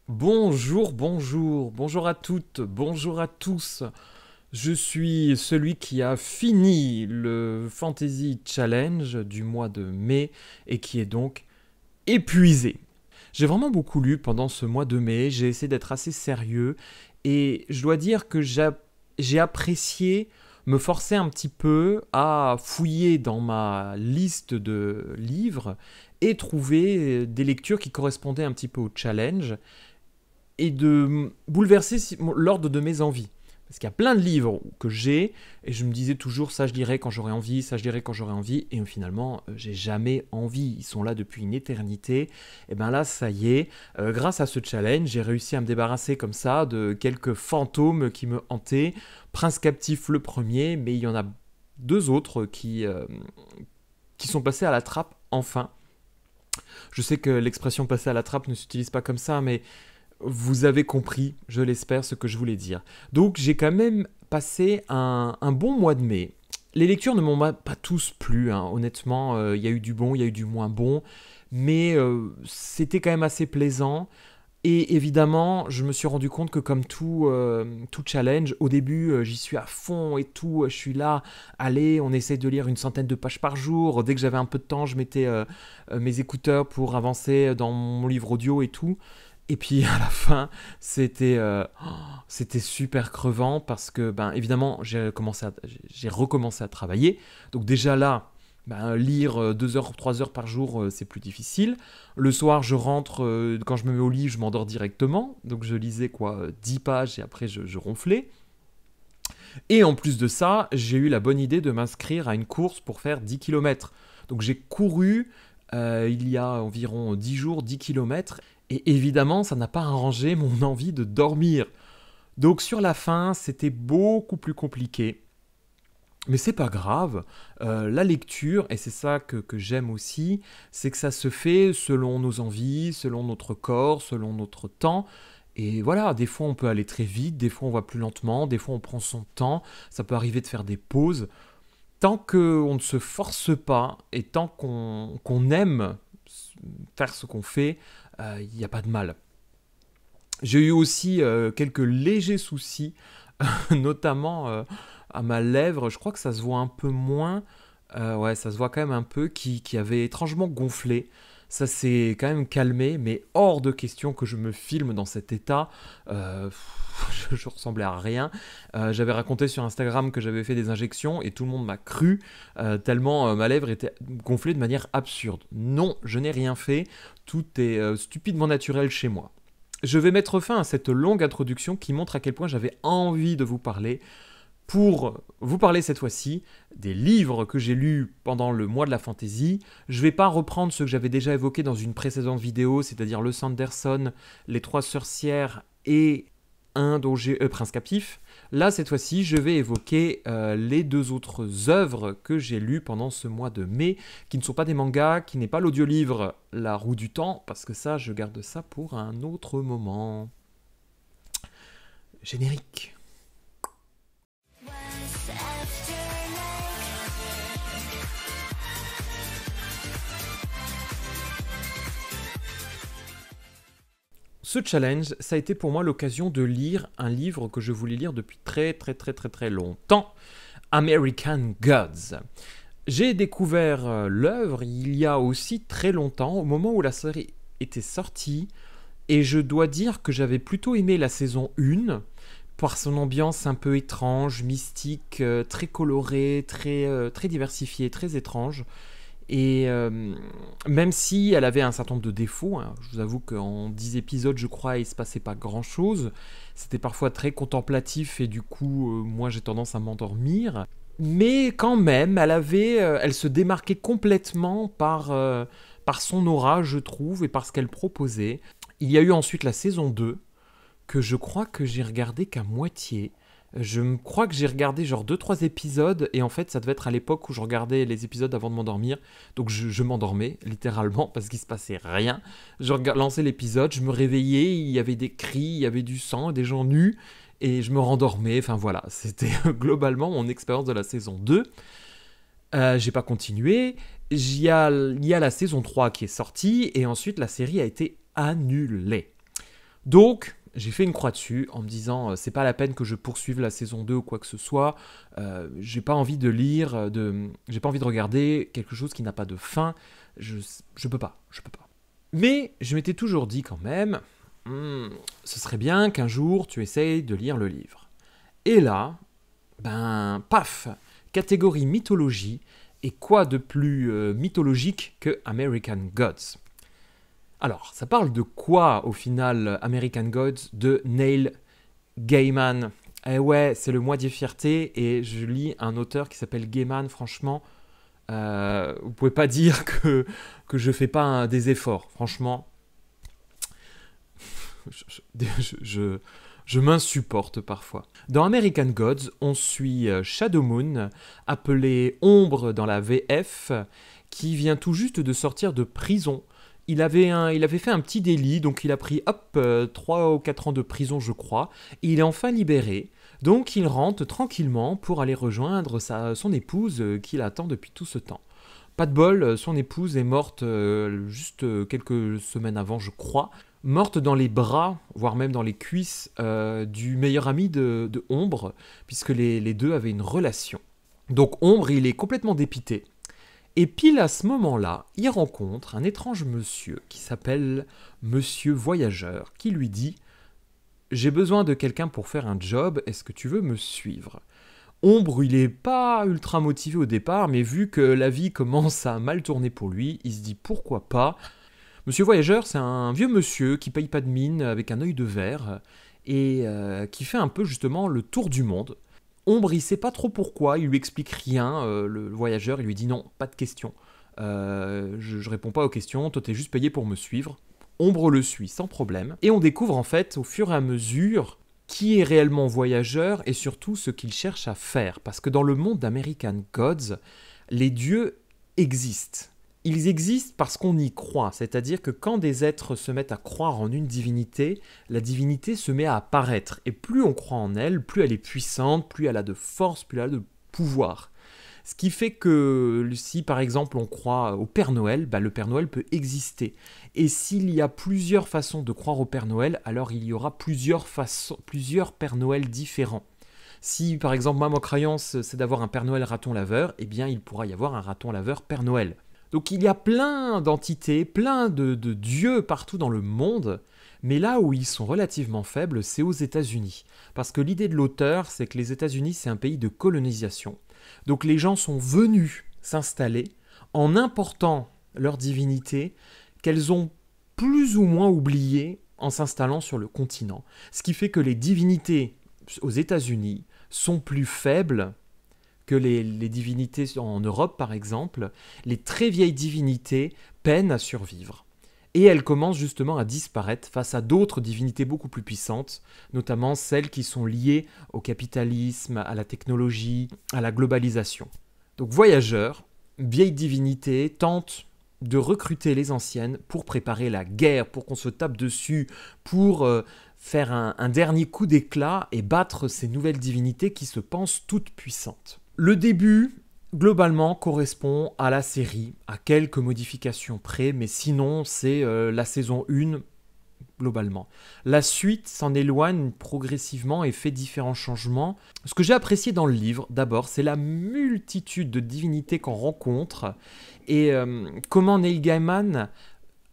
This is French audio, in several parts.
Bonjour, bonjour, bonjour à toutes, bonjour à tous. Je suis celui qui a fini le Fantasy Challenge du mois de mai et qui est donc épuisé. J'ai vraiment beaucoup lu pendant ce mois de mai, j'ai essayé d'être assez sérieux et je dois dire que j'ai apprécié me forcer un petit peu à fouiller dans ma liste de livres et trouver des lectures qui correspondaient un petit peu au challenge et de bouleverser l'ordre de mes envies. Parce qu'il y a plein de livres que j'ai, et je me disais toujours ça je lirai quand j'aurai envie, ça je lirai quand j'aurai envie, et finalement j'ai jamais envie, ils sont là depuis une éternité, et bien là ça y est, grâce à ce challenge j'ai réussi à me débarrasser comme ça de quelques fantômes qui me hantaient, Prince Captif le premier, mais il y en a deux autres qui sont passés à la trappe enfin. Je sais que l'expression passer à la trappe ne s'utilise pas comme ça, mais vous avez compris, je l'espère, ce que je voulais dire. Donc j'ai quand même passé un bon mois de mai. Les lectures ne m'ont pas tous plu, hein. Honnêtement, il y a eu du bon, il y a eu du moins bon, mais c'était quand même assez plaisant. Et évidemment, je me suis rendu compte que comme tout challenge, au début, j'y suis à fond et tout, je suis là, allez, on essaie de lire une centaine de pages par jour. Dès que j'avais un peu de temps, je mettais mes écouteurs pour avancer dans mon livre audio et tout. Et puis à la fin, c'était super crevant parce que, ben, évidemment, j'ai recommencé à travailler. Donc déjà là, ben, lire 2 heures, 3 heures par jour, c'est plus difficile. Le soir, je rentre, quand je me mets au lit, je m'endors directement. Donc je lisais quoi, 10 pages et après je ronflais. Et en plus de ça, j'ai eu la bonne idée de m'inscrire à une course pour faire 10 kilomètres. Donc j'ai couru il y a environ 10 jours, 10 kilomètres. Et évidemment, ça n'a pas arrangé mon envie de dormir. Donc sur la fin, c'était beaucoup plus compliqué. Mais c'est pas grave. La lecture, et c'est ça que j'aime aussi, c'est que ça se fait selon nos envies, selon notre corps, selon notre temps. Et voilà, des fois on peut aller très vite, des fois on va plus lentement, des fois on prend son temps, ça peut arriver de faire des pauses. Tant qu'on ne se force pas et tant qu'on aime faire ce qu'on fait, il n'y a pas de mal. J'ai eu aussi quelques légers soucis, notamment à ma lèvre. Je crois que ça se voit un peu moins. Ouais, ça se voit quand même un peu, qui avait étrangement gonflé. Ça s'est quand même calmé, mais hors de question que je me filme dans cet état. Euh, je ressemblais à rien. J'avais raconté sur Instagram que j'avais fait des injections et tout le monde m'a cru, tellement ma lèvre était gonflée de manière absurde. Non, je n'ai rien fait. Tout est stupidement naturel chez moi. Je vais mettre fin à cette longue introduction qui montre à quel point j'avais envie de vous parler pour vous parler cette fois-ci des livres que j'ai lus pendant le mois de la fantasy. Je ne vais pas reprendre ceux que j'avais déjà évoqués dans une précédente vidéo, c'est-à-dire Le Sanderson, Les Trois Sorcières et un dont j'ai Prince Captif. Là, cette fois-ci, je vais évoquer les deux autres œuvres que j'ai lues pendant ce mois de mai, qui ne sont pas des mangas, qui n'est pas l'audiolivre La Roue du Temps, parce que ça, je garde ça pour un autre moment. Générique. Ce challenge, ça a été pour moi l'occasion de lire un livre que je voulais lire depuis très très très très très longtemps, American Gods. J'ai découvert l'œuvre il y a aussi très longtemps, au moment où la série était sortie, et je dois dire que j'avais plutôt aimé la saison 1, par son ambiance un peu étrange, mystique, très colorée, très diversifiée, très étrange. Et même si elle avait un certain nombre de défauts, hein, je vous avoue qu'en 10 épisodes, je crois, il ne se passait pas grand-chose. C'était parfois très contemplatif et du coup, moi, j'ai tendance à m'endormir. Mais quand même, elle se démarquait complètement par son aura, je trouve, et par ce qu'elle proposait. Il y a eu ensuite la saison 2, que je crois que j'ai regardé qu'à moitié. Je me crois que j'ai regardé genre 2 3 épisodes et en fait ça devait être à l'époque où je regardais les épisodes avant de m'endormir. Donc je m'endormais littéralement parce qu'il se passait rien. Je lançais l'épisode, je me réveillais, il y avait des cris, il y avait du sang, des gens nus et je me rendormais. Enfin voilà, c'était globalement mon expérience de la saison 2. J'ai pas continué. Il y a la saison 3 qui est sortie et ensuite la série a été annulée. Donc, j'ai fait une croix dessus en me disant c'est pas la peine que je poursuive la saison 2 ou quoi que ce soit. J'ai pas envie de lire, j'ai pas envie de regarder quelque chose qui n'a pas de fin. Je peux pas. Mais je m'étais toujours dit quand même, ce serait bien qu'un jour tu essayes de lire le livre. Et là, ben, paf, catégorie mythologie, et quoi de plus mythologique que American Gods? Alors, ça parle de quoi au final American Gods de Neil Gaiman? Eh ouais, c'est le mois des fiertés et je lis un auteur qui s'appelle Gaiman, franchement, vous pouvez pas dire que je fais pas des efforts, franchement. Je m'insupporte parfois. Dans American Gods, on suit Shadow Moon, appelé Ombre dans la VF, qui vient tout juste de sortir de prison. Il avait fait un petit délit, donc il a pris 3 ou 4 ans de prison, je crois, et il est enfin libéré. Donc il rentre tranquillement pour aller rejoindre son épouse qu'il attend depuis tout ce temps. Pas de bol, son épouse est morte juste quelques semaines avant, je crois. Morte dans les bras, voire même dans les cuisses du meilleur ami de Ombre, puisque les deux avaient une relation. Donc Ombre, il est complètement dépité. Et pile à ce moment-là, il rencontre un étrange monsieur qui s'appelle Monsieur Voyageur, qui lui dit « J'ai besoin de quelqu'un pour faire un job, est-ce que tu veux me suivre ?» Ombre, il est pas ultra motivé au départ, mais vu que la vie commence à mal tourner pour lui, il se dit « Pourquoi pas ?» Monsieur Voyageur, c'est un vieux monsieur qui paye pas de mine, avec un œil de verre, et qui fait un peu justement le tour du monde. Ombre, il sait pas trop pourquoi, il lui explique rien, le voyageur, il lui dit non, pas de questions. Je réponds pas aux questions, toi t'es juste payé pour me suivre. Ombre le suit sans problème. Et on découvre en fait au fur et à mesure qui est réellement voyageur et surtout ce qu'il cherche à faire. Parce que dans le monde d'American Gods, les dieux existent. Ils existent parce qu'on y croit, c'est-à-dire que quand des êtres se mettent à croire en une divinité, la divinité se met à apparaître. Et plus on croit en elle, plus elle est puissante, plus elle a de force, plus elle a de pouvoir. Ce qui fait que si par exemple on croit au Père Noël, bah, le Père Noël peut exister. Et s'il y a plusieurs façons de croire au Père Noël, alors il y aura plusieurs Pères Noël différents. Si par exemple ma croyance c'est d'avoir un Père Noël raton laveur, eh bien il pourra y avoir un raton laveur Père Noël. Donc il y a plein d'entités, plein de dieux partout dans le monde, mais là où ils sont relativement faibles, c'est aux États-Unis. Parce que l'idée de l'auteur, c'est que les États-Unis, c'est un pays de colonisation. Donc les gens sont venus s'installer en important leur divinité qu'elles ont plus ou moins oubliées en s'installant sur le continent. Ce qui fait que les divinités aux États-Unis sont plus faibles que les divinités en Europe, par exemple. Les très vieilles divinités peinent à survivre. Et elles commencent justement à disparaître face à d'autres divinités beaucoup plus puissantes, notamment celles qui sont liées au capitalisme, à la technologie, à la globalisation. Donc Voyageur, vieille divinité, tente de recruter les anciennes pour préparer la guerre, pour qu'on se tape dessus, pour faire un dernier coup d'éclat et battre ces nouvelles divinités qui se pensent toutes puissantes. Le début, globalement, correspond à la série, à quelques modifications près, mais sinon, c'est la saison 1, globalement. La suite s'en éloigne progressivement et fait différents changements. Ce que j'ai apprécié dans le livre, d'abord, c'est la multitude de divinités qu'on rencontre et comment Neil Gaiman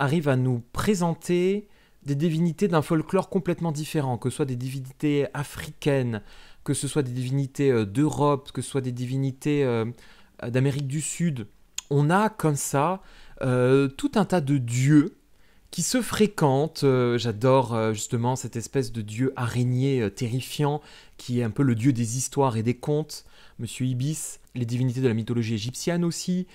arrive à nous présenter des divinités d'un folklore complètement différent, que ce soit des divinités africaines, que ce soit des divinités d'Europe, que ce soit des divinités d'Amérique du Sud. On a comme ça tout un tas de dieux qui se fréquentent. J'adore justement cette espèce de dieu araignée terrifiant qui est un peu le dieu des histoires et des contes, Monsieur Ibis, les divinités de la mythologie égyptienne aussi.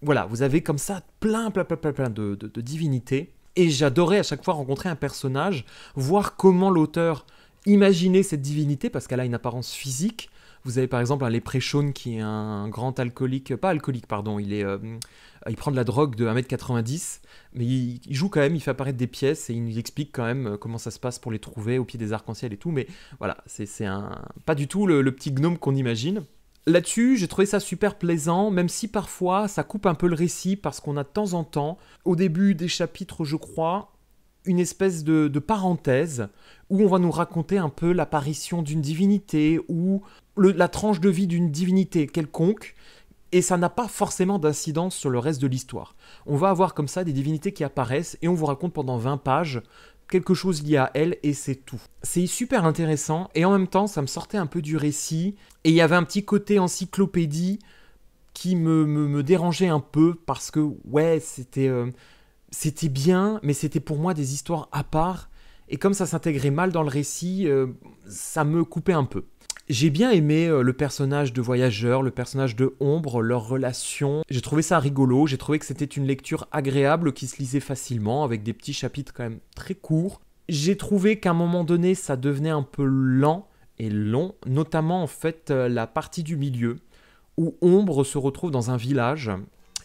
Voilà, vous avez comme ça plein de divinités. Et j'adorais à chaque fois rencontrer un personnage, voir comment l'auteur imaginait cette divinité, parce qu'elle a une apparence physique. Vous avez par exemple un léprechaune qui est un grand alcoolique, pas alcoolique pardon, il prend de la drogue de 1m90, mais il joue quand même, il fait apparaître des pièces et il nous explique quand même comment ça se passe pour les trouver au pied des arcs-en-ciel et tout, mais voilà, c'est pas du tout le petit gnome qu'on imagine. Là-dessus, j'ai trouvé ça super plaisant, même si parfois ça coupe un peu le récit, parce qu'on a de temps en temps, au début des chapitres je crois, une espèce de parenthèse où on va nous raconter un peu l'apparition d'une divinité ou la tranche de vie d'une divinité quelconque, et ça n'a pas forcément d'incidence sur le reste de l'histoire. On va avoir comme ça des divinités qui apparaissent et on vous raconte pendant 20 pages quelque chose lié à elle et c'est tout. C'est super intéressant et en même temps ça me sortait un peu du récit et il y avait un petit côté encyclopédie qui me dérangeait un peu parce que ouais c'était bien mais c'était pour moi des histoires à part et comme ça s'intégrait mal dans le récit, ça me coupait un peu. J'ai bien aimé le personnage de Voyageur, le personnage de Ombre, leur relation. J'ai trouvé ça rigolo, j'ai trouvé que c'était une lecture agréable qui se lisait facilement, avec des petits chapitres quand même très courts. J'ai trouvé qu'à un moment donné, ça devenait un peu lent et long, notamment en fait la partie du milieu, où Ombre se retrouve dans un village,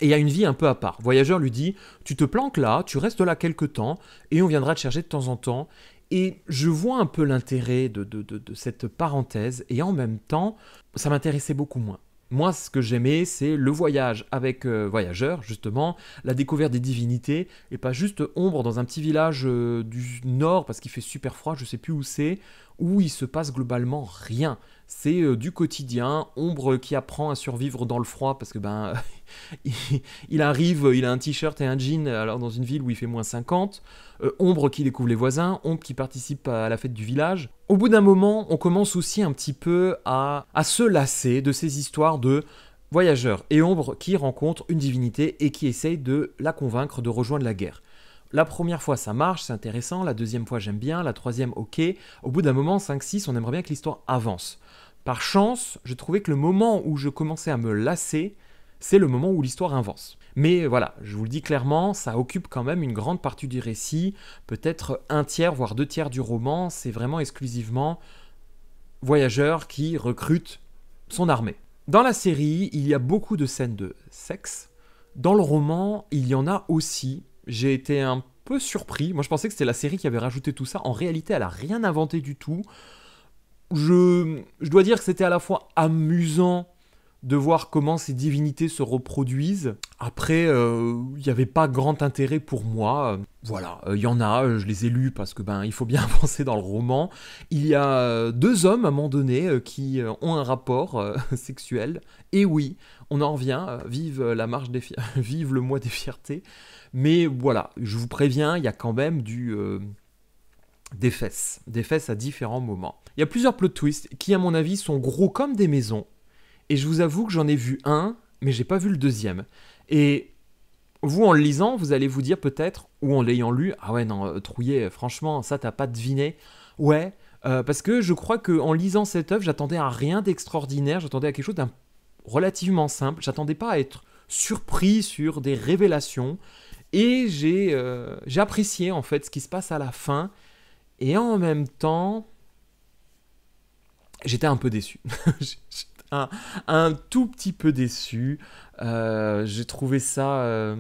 et il y a une vie un peu à part. Voyageur lui dit « Tu te planques là, tu restes là quelque temps, et on viendra te chercher de temps en temps. » Et je vois un peu l'intérêt de cette parenthèse, et en même temps, ça m'intéressait beaucoup moins. Moi, ce que j'aimais, c'est le voyage avec Voyageur, justement, la découverte des divinités, et pas juste Ombre dans un petit village du nord, parce qu'il fait super froid, je sais plus où c'est, où il se passe globalement rien. C'est du quotidien, Ombre qui apprend à survivre dans le froid, parce que il arrive, il a un t-shirt et un jean, alors dans une ville où il fait moins 50, Ombre qui découvre les voisins, Ombre qui participe à la fête du village. Au bout d'un moment, on commence aussi un petit peu à se lasser de ces histoires de Voyageur et Ombre qui rencontrent une divinité et qui essayent de la convaincre de rejoindre la guerre. La première fois ça marche, c'est intéressant, la deuxième fois j'aime bien, la troisième ok, au bout d'un moment 5-6 on aimerait bien que l'histoire avance. Par chance, je trouvais que le moment où je commençais à me lasser, c'est le moment où l'histoire avance. Mais voilà, je vous le dis clairement, ça occupe quand même une grande partie du récit, peut-être un tiers, voire 2 tiers du roman, c'est vraiment exclusivement Voyageur qui recrute son armée. Dans la série, il y a beaucoup de scènes de sexe. Dans le roman, il y en a aussi. J'ai été un peu surpris. Moi, je pensais que c'était la série qui avait rajouté tout ça. En réalité, elle n'a rien inventé du tout. Je dois dire que c'était à la fois amusant de voir comment ces divinités se reproduisent. Après, il n'y avait pas grand intérêt pour moi. Voilà, il y en a, je les ai lus parce que il faut bien avancer dans le roman. Il y a 2 hommes à un moment donné qui ont un rapport sexuel. Et oui, on en revient, vive la marche des vive le mois des fiertés. Mais voilà, je vous préviens, il y a quand même des fesses à différents moments. Il y a plusieurs plot twists qui, à mon avis, sont gros comme des maisons. Et je vous avoue que j'en ai vu un, mais j'ai pas vu le deuxième. Et vous, en le lisant, vous allez vous dire peut-être, ou en l'ayant lu, ah ouais, non, Trouillet, franchement, ça, t'as pas deviné. Ouais, parce que je crois qu'en lisant cette œuvre, j'attendais à rien d'extraordinaire, j'attendais à quelque chose d'un relativement simple, j'attendais pas à être surpris sur des révélations. Et j'ai apprécié, en fait, ce qui se passe à la fin. Et en même temps, j'étais un peu déçu. un tout petit peu déçu. J'ai trouvé ça...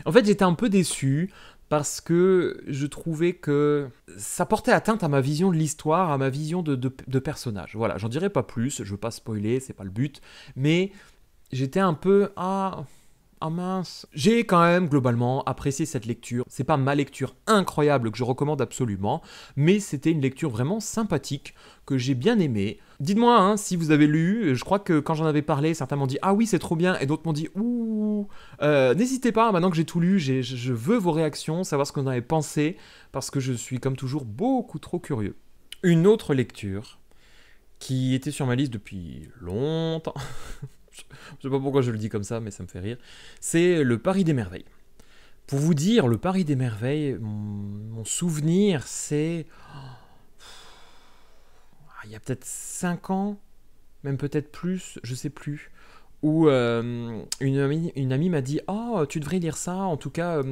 En fait, j'étais un peu déçu parce que je trouvais que ça portait atteinte à ma vision de l'histoire, à ma vision de personnage. Voilà, j'en dirai pas plus, je veux pas spoiler, c'est pas le but. Mais j'étais un peu... Ah mince. J'ai quand même globalement apprécié cette lecture. C'est pas ma lecture incroyable que je recommande absolument, mais c'était une lecture vraiment sympathique que j'ai bien aimée. Dites-moi si vous avez lu, je crois que quand j'en avais parlé, certains m'ont dit ah oui c'est trop bien et d'autres m'ont dit ouh. N'hésitez pas, maintenant que j'ai tout lu, je veux vos réactions, savoir ce que vous en avez pensé, parce que je suis comme toujours beaucoup trop curieux. Une autre lecture qui était sur ma liste depuis longtemps. Je sais pas pourquoi je le dis comme ça, mais ça me fait rire. C'est le Paris des Merveilles. Pour vous dire, le Paris des Merveilles, mon souvenir, c'est... il y a peut-être 5 ans, même peut-être plus, je sais plus, où une amie m'a dit « Oh, tu devrais lire ça, en tout cas,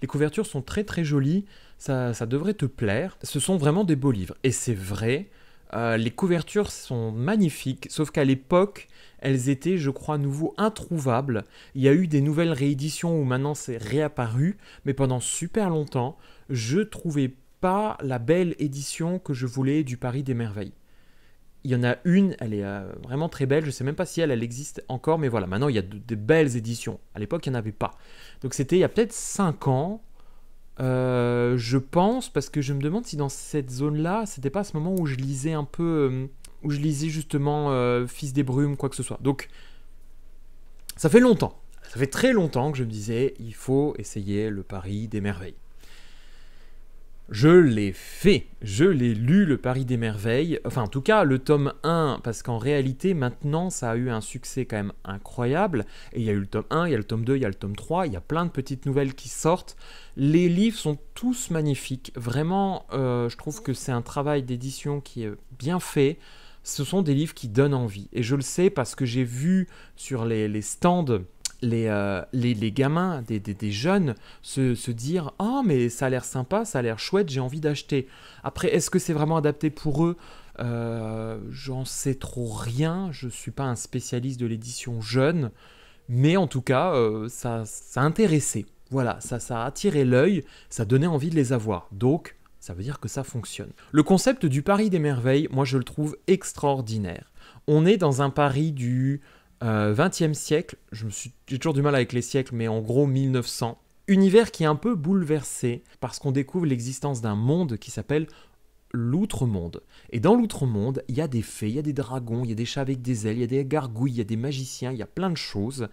les couvertures sont très très jolies, ça devrait te plaire. » Ce sont vraiment des beaux livres. Et c'est vrai, les couvertures sont magnifiques, sauf qu'à l'époque... elles étaient, je crois, à nouveau introuvables. Il y a eu des nouvelles rééditions où maintenant c'est réapparu, mais pendant super longtemps, je trouvais pas la belle édition que je voulais du Paris des Merveilles. Il y en a une, elle est vraiment très belle, je sais même pas si elle existe encore, mais voilà, maintenant il y a des belles éditions. À l'époque, il n'y en avait pas. Donc c'était il y a peut-être 5 ans, Je pense, parce que je me demande si dans cette zone-là, c'était pas à ce moment où je lisais un peu, où je lisais justement Fils des Brumes, quoi que ce soit. Donc, ça fait longtemps, ça fait très longtemps que je me disais, il faut essayer le Paris des Merveilles. Je l'ai fait, je l'ai lu, le Paris des Merveilles, enfin en tout cas le tome 1, parce qu'en réalité maintenant ça a eu un succès quand même incroyable, et il y a eu le tome 1, il y a le tome 2, il y a le tome 3, il y a plein de petites nouvelles qui sortent, les livres sont tous magnifiques, vraiment je trouve que c'est un travail d'édition qui est bien fait, ce sont des livres qui donnent envie, et je le sais parce que j'ai vu sur les stands les gamins, des jeunes, se dire « Oh, mais ça a l'air sympa, ça a l'air chouette, j'ai envie d'acheter. » Après, est-ce que c'est vraiment adapté pour eux? J'en sais trop rien, je ne suis pas un spécialiste de l'édition jeune, mais en tout cas, ça intéressait. Voilà, ça a attiré l'œil, ça donnait envie de les avoir. Donc, ça veut dire que ça fonctionne. Le concept du Paris des Merveilles, moi je le trouve extraordinaire. On est dans un Paris du 20e siècle, j'ai toujours du mal avec les siècles, mais en gros 1900. Univers qui est un peu bouleversé parce qu'on découvre l'existence d'un monde qui s'appelle l'Outre-Monde. Et dans l'Outre-Monde, il y a des fées, il y a des dragons, il y a des chats avec des ailes, il y a des gargouilles, il y a des magiciens, il y a plein de choses.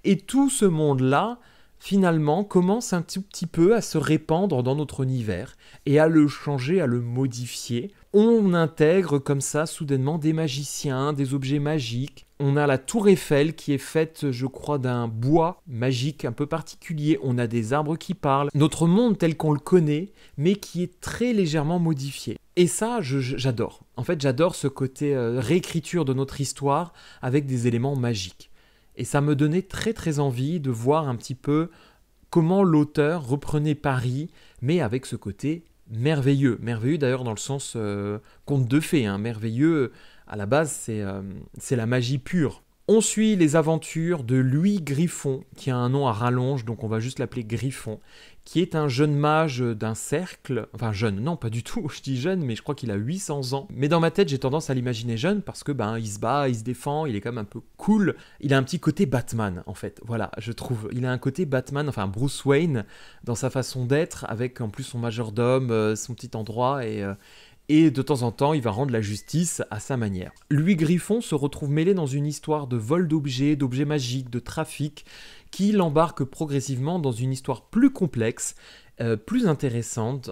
Et tout ce monde-là, finalement, commence un tout petit peu à se répandre dans notre univers et à le changer, à le modifier. On intègre comme ça soudainement des magiciens, des objets magiques. On a la tour Eiffel qui est faite, je crois, d'un bois magique un peu particulier. On a des arbres qui parlent. Notre monde tel qu'on le connaît, mais qui est très légèrement modifié. Et ça, j'adore. En fait, j'adore ce côté réécriture de notre histoire avec des éléments magiques. Et ça me donnait très très envie de voir un petit peu comment l'auteur reprenait Paris, mais avec ce côté merveilleux. Merveilleux d'ailleurs dans le sens conte de fées. Hein. Merveilleux, à la base, c'est la magie pure. On suit les aventures de Louis Griffon, qui a un nom à rallonge, donc on va juste l'appeler Griffon, qui est un jeune mage d'un cercle, enfin jeune, non pas du tout, je dis jeune, mais je crois qu'il a 800 ans. Mais dans ma tête, j'ai tendance à l'imaginer jeune parce que il se bat, il se défend, il est quand même un peu cool. Il a un petit côté Batman, en fait, voilà, je trouve. Il a un côté Batman, enfin Bruce Wayne, dans sa façon d'être, avec en plus son majordome, son petit endroit, et de temps en temps, il va rendre la justice à sa manière. Louis Griffon se retrouve mêlé dans une histoire de vol d'objets magiques, de trafic, qui l'embarque progressivement dans une histoire plus complexe, plus intéressante,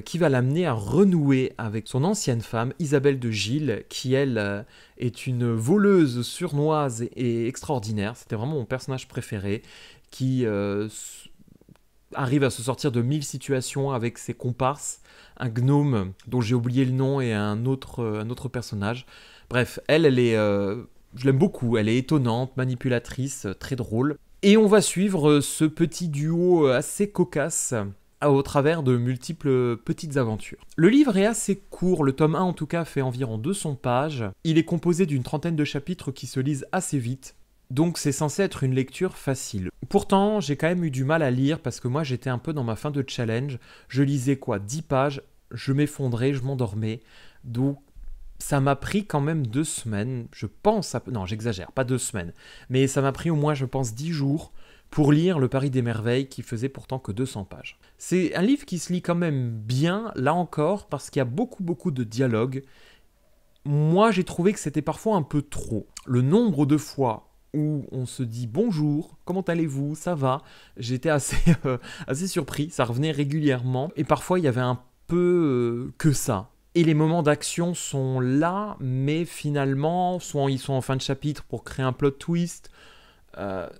qui va l'amener à renouer avec son ancienne femme, Isabelle de Gilles, qui elle est une voleuse sournoise et extraordinaire. C'était vraiment mon personnage préféré, qui arrive à se sortir de 1000 situations avec ses comparses, un gnome dont j'ai oublié le nom et un autre personnage. Bref, elle est, je l'aime beaucoup, elle est étonnante, manipulatrice, très drôle. Et on va suivre ce petit duo assez cocasse au travers de multiples petites aventures. Le livre est assez court, le tome 1 en tout cas fait environ 200 pages. Il est composé d'une trentaine de chapitres qui se lisent assez vite. Donc c'est censé être une lecture facile. Pourtant, j'ai quand même eu du mal à lire parce que moi j'étais un peu dans ma fin de challenge. Je lisais 10 pages, je m'effondrais, je m'endormais. Donc ça m'a pris quand même 2 semaines, je pense, non j'exagère, pas 2 semaines. Mais ça m'a pris au moins je pense 10 jours pour lire Le Paris des Merveilles qui faisait pourtant que 200 pages. C'est un livre qui se lit quand même bien, là encore, parce qu'il y a beaucoup de dialogues. Moi j'ai trouvé que c'était parfois un peu trop. Le nombre de fois où on se dit bonjour, comment allez-vous, ça va. J'étais assez surpris, ça revenait régulièrement. Et parfois, il y avait un peu que ça. Et les moments d'action sont là, mais finalement, soit ils sont en fin de chapitre pour créer un plot twist,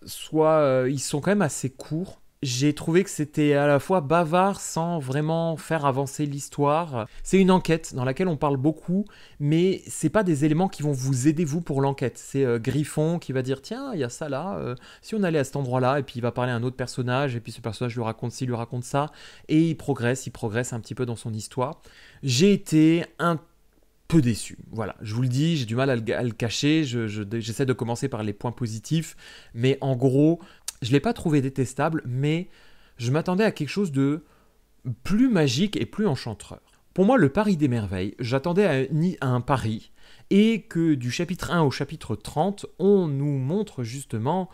soit ils sont quand même assez courts. J'ai trouvé que c'était à la fois bavard sans vraiment faire avancer l'histoire. C'est une enquête dans laquelle on parle beaucoup, mais c'est pas des éléments qui vont vous aider vous pour l'enquête. C'est Griffon qui va dire tiens, il y a ça là, si on allait à cet endroit-là, et puis il va parler à un autre personnage, et puis ce personnage lui raconte ci, lui raconte ça, et il progresse un petit peu dans son histoire. J'ai été un peu déçu, voilà, je vous le dis, j'ai du mal à le cacher, j'essaie de commencer par les points positifs, mais en gros, je ne l'ai pas trouvé détestable, mais je m'attendais à quelque chose de plus magique et plus enchanteur. Pour moi, le Paris des Merveilles, j'attendais à un Paris, et que du chapitre 1 au chapitre 30, on nous montre justement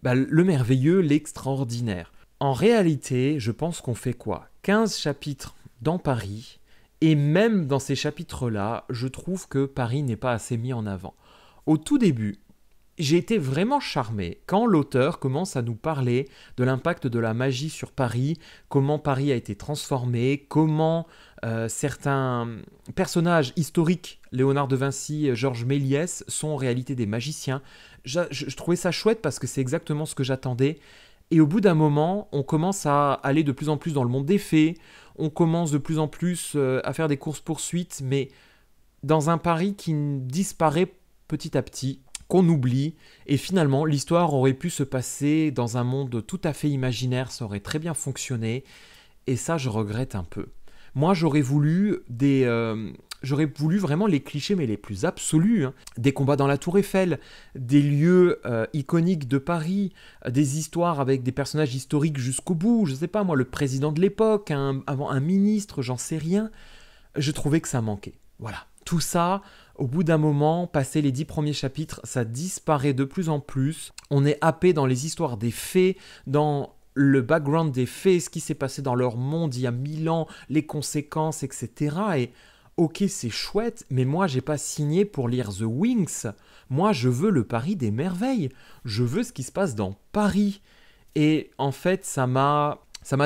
le merveilleux, l'extraordinaire. En réalité, je pense qu'on fait quoi? 15 chapitres dans Paris, et même dans ces chapitres-là, je trouve que Paris n'est pas assez mis en avant. Au tout début, j'ai été vraiment charmé quand l'auteur commence à nous parler de l'impact de la magie sur Paris, comment Paris a été transformé, comment certains personnages historiques, Léonard de Vinci, Georges Méliès, sont en réalité des magiciens. Je trouvais ça chouette parce que c'est exactement ce que j'attendais. Et au bout d'un moment, on commence à aller de plus en plus dans le monde des fées, on commence de plus en plus à faire des courses-poursuites, mais dans un Paris qui disparaît petit à petit, qu'on oublie, et finalement l'histoire aurait pu se passer dans un monde tout à fait imaginaire, ça aurait très bien fonctionné, et ça je regrette un peu. Moi j'aurais voulu vraiment les clichés mais les plus absolus, hein. Des combats dans la Tour Eiffel, des lieux iconiques de Paris, des histoires avec des personnages historiques jusqu'au bout, je sais pas moi, le président de l'époque, avant un ministre, j'en sais rien. Je trouvais que ça manquait. Voilà. Tout ça, au bout d'un moment, passé les 10 premiers chapitres, ça disparaît de plus en plus. On est happé dans les histoires des fées, dans le background des fées, ce qui s'est passé dans leur monde il y a 1000 ans, les conséquences, etc. Et ok, c'est chouette, mais moi, j'ai pas signé pour lire The Wings. Moi, je veux le Paris des merveilles. Je veux ce qui se passe dans Paris. Et en fait, ça m'a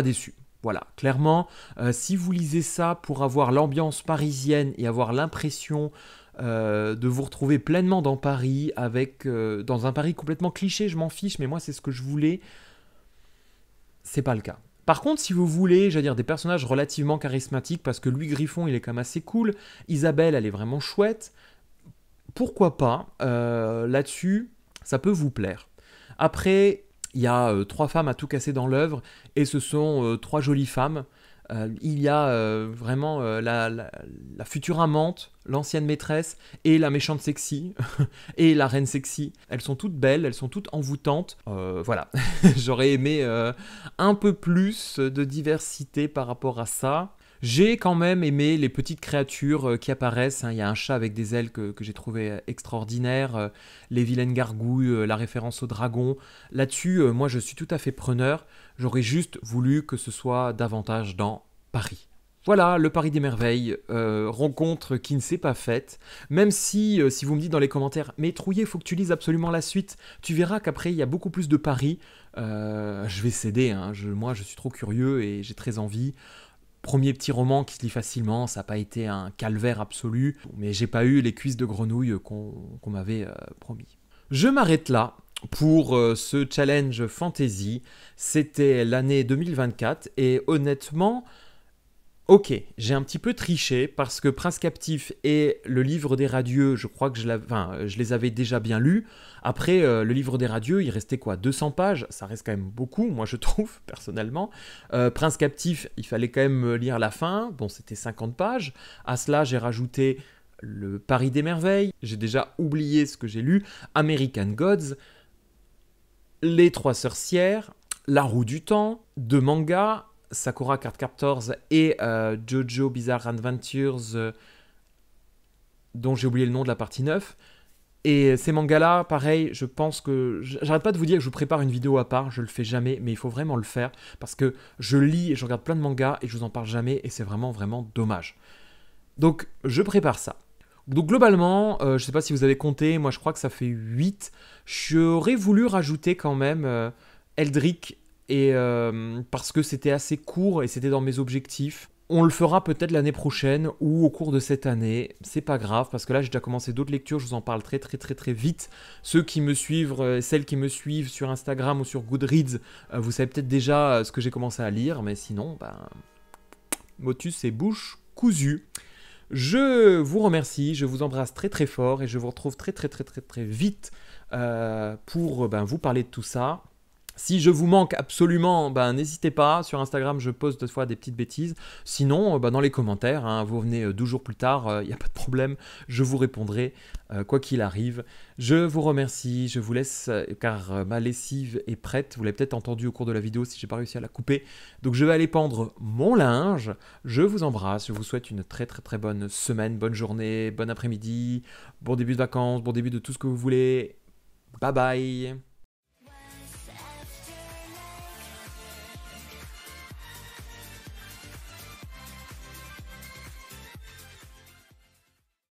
déçu. Voilà, clairement, si vous lisez ça pour avoir l'ambiance parisienne et avoir l'impression de vous retrouver pleinement dans Paris, dans un Paris complètement cliché, je m'en fiche, mais moi c'est ce que je voulais, c'est pas le cas. Par contre, si vous voulez, j'allais dire des personnages relativement charismatiques, parce que Louis Griffon, il est quand même assez cool, Isabelle, elle est vraiment chouette, pourquoi pas, là-dessus, ça peut vous plaire. Après, il y a 3 femmes à tout casser dans l'œuvre, et ce sont 3 jolies femmes. Il y a vraiment la future amante, l'ancienne maîtresse, et la méchante sexy, et la reine sexy. Elles sont toutes belles, elles sont toutes envoûtantes. Voilà, j'aurais aimé un peu plus de diversité par rapport à ça. J'ai quand même aimé les petites créatures qui apparaissent, hein. Il y a un chat avec des ailes que j'ai trouvé extraordinaire, les vilaines gargouilles, la référence au dragon. Là-dessus, moi je suis tout à fait preneur. J'aurais juste voulu que ce soit davantage dans Paris. Voilà, le Paris des merveilles, rencontre qui ne s'est pas faite. Même si vous me dites dans les commentaires, mais Trouillet, il faut que tu lises absolument la suite, tu verras qu'après il y a beaucoup plus de Paris. Je vais céder, hein. Moi je suis trop curieux et j'ai très envie. Premier petit roman qui se lit facilement, ça n'a pas été un calvaire absolu, mais j'ai pas eu les cuisses de grenouille qu'on m'avait promis. Je m'arrête là pour ce challenge fantasy. C'était l'année 2024 et honnêtement, ok, j'ai un petit peu triché parce que Prince Captif et le livre des radieux, je crois que je les avais déjà bien lus. Après, le livre des radieux, il restait quoi, 200 pages? Ça reste quand même beaucoup, moi je trouve, personnellement. Prince Captif, il fallait quand même lire la fin. Bon, c'était 50 pages. À cela, j'ai rajouté le Paris des merveilles. J'ai déjà oublié ce que j'ai lu. American Gods, Les Trois sorcières, La roue du temps, 2 mangas, Sakura Card Captors et Jojo Bizarre Adventures, dont j'ai oublié le nom de la partie 9. Et ces mangas-là, pareil, je pense que... J'arrête pas de vous dire que je vous prépare une vidéo à part, je le fais jamais, mais il faut vraiment le faire, parce que je lis et je regarde plein de mangas et je vous en parle jamais, et c'est vraiment, vraiment dommage. Donc, je prépare ça. Donc globalement, je sais pas si vous avez compté, moi je crois que ça fait 8. J'aurais voulu rajouter quand même Eldrick, parce que c'était assez court et c'était dans mes objectifs. On le fera peut-être l'année prochaine ou au cours de cette année, c'est pas grave parce que là j'ai déjà commencé d'autres lectures, je vous en parle très vite. Ceux qui me suivent, celles qui me suivent sur Instagram ou sur Goodreads, vous savez peut-être déjà ce que j'ai commencé à lire, mais sinon, motus et bouche cousue. Je vous remercie, je vous embrasse très fort et je vous retrouve très vite pour vous parler de tout ça. Si je vous manque absolument, n'hésitez pas. Sur Instagram, je poste des fois des petites bêtises. Sinon, dans les commentaires, hein, vous revenez 12 jours plus tard, il n'y a pas de problème. Je vous répondrai quoi qu'il arrive. Je vous remercie. Je vous laisse car ma lessive est prête. Vous l'avez peut-être entendu au cours de la vidéo si je n'ai pas réussi à la couper. Donc, je vais aller pendre mon linge. Je vous embrasse. Je vous souhaite une très bonne semaine, bonne journée, bon après-midi, bon début de vacances, bon début de tout ce que vous voulez. Bye bye.